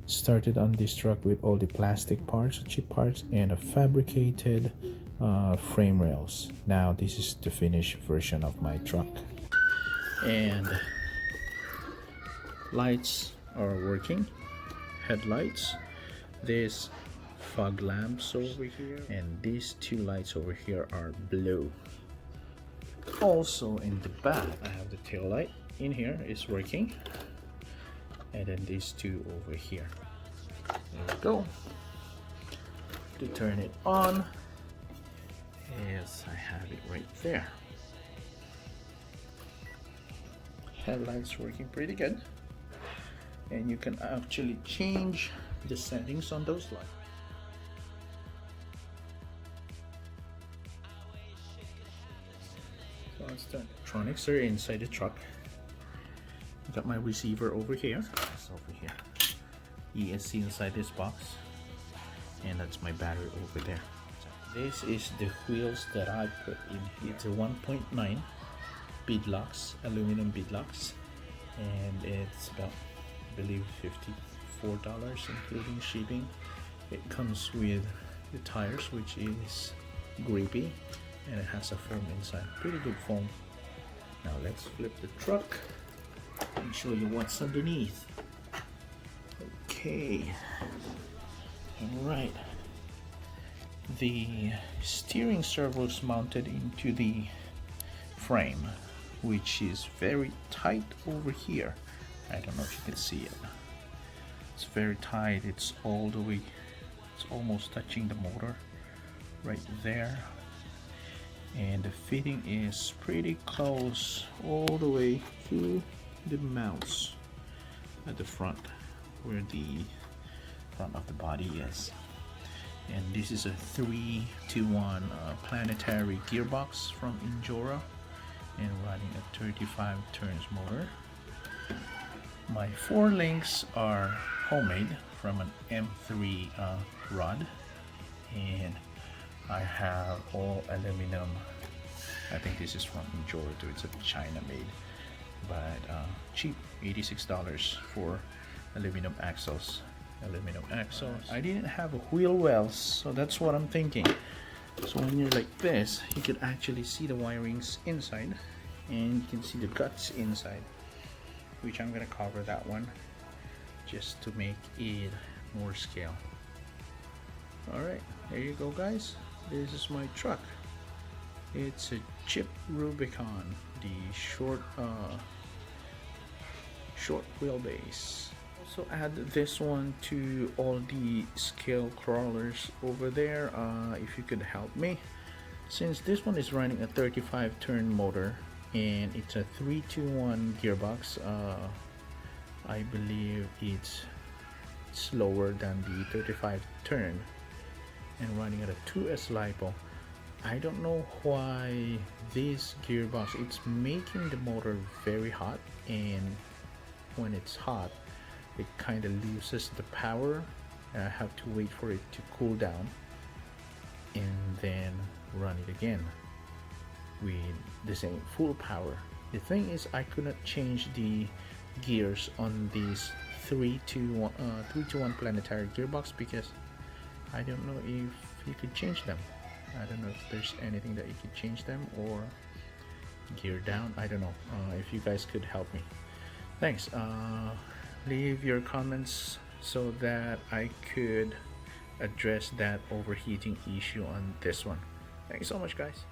Started on this truck with all the plastic parts, cheap parts, and a fabricated frame rails. Now this is the finished version of my truck. And lights are working, headlights, this fog lamps over here, and these two lights over here are blue. Also in the back I have the tail light in here is working, and then these two over here. There we go. To turn it on, yes, I have it right there. Headlights working pretty good, and you can actually change the settings on those lights. So let's turn. Electronics are inside the truck. Got my receiver over here. It's over here. ESC inside this box, and that's my battery over there. This is the wheels that I put in here. It's a 1.9 beadlocks, aluminum beadlocks, and it's about, I believe, $54 including shipping. It comes with the tires, which is grippy, and it has a foam inside, pretty good foam. Now let's flip the truck and show you what's underneath. Okay, all right. The steering servo is mounted into the frame, which is very tight over here. I don't know if you can see it. It's very tight. It's all the way, it's almost touching the motor right there. And the fitting is pretty close all the way to the mounts at the front, where the front of the body is. And this is a 3-to-1 planetary gearbox from INJORA, and running a 35 turns motor. My 4 links are homemade from an M3 rod, and I have all aluminum. I think this is from INJORA too. It's a China made, but cheap, $86 for aluminum axles. I didn't have a wheel wells, so that's what I'm thinking. So when you're like this, you could actually see the wirings inside, and you can see the guts inside, which I'm gonna cover that one just to make it more scale. All right, there you go, guys. This is my truck. It's a Chip Rubicon, the short wheelbase. Also add this one to all the scale crawlers over there, if you could help me, since this one is running a 35 turn motor and it's a 3-to-1 gearbox. I believe it's slower than the 35 turn and running at a 2S Lipo. I don't know why this gearbox, it's making the motor very hot, and when it's hot it kind of loses the power, and I have to wait for it to cool down and then run it again with the same full power. The thing is, I could not change the gears on this 3-to-1 planetary gearbox because I don't know if you could change them. I don't know if there's anything that you could change them or gear down. I don't know. If you guys could help me, thanks. Leave your comments so that I could address that overheating issue on this one. Thanks so much, guys.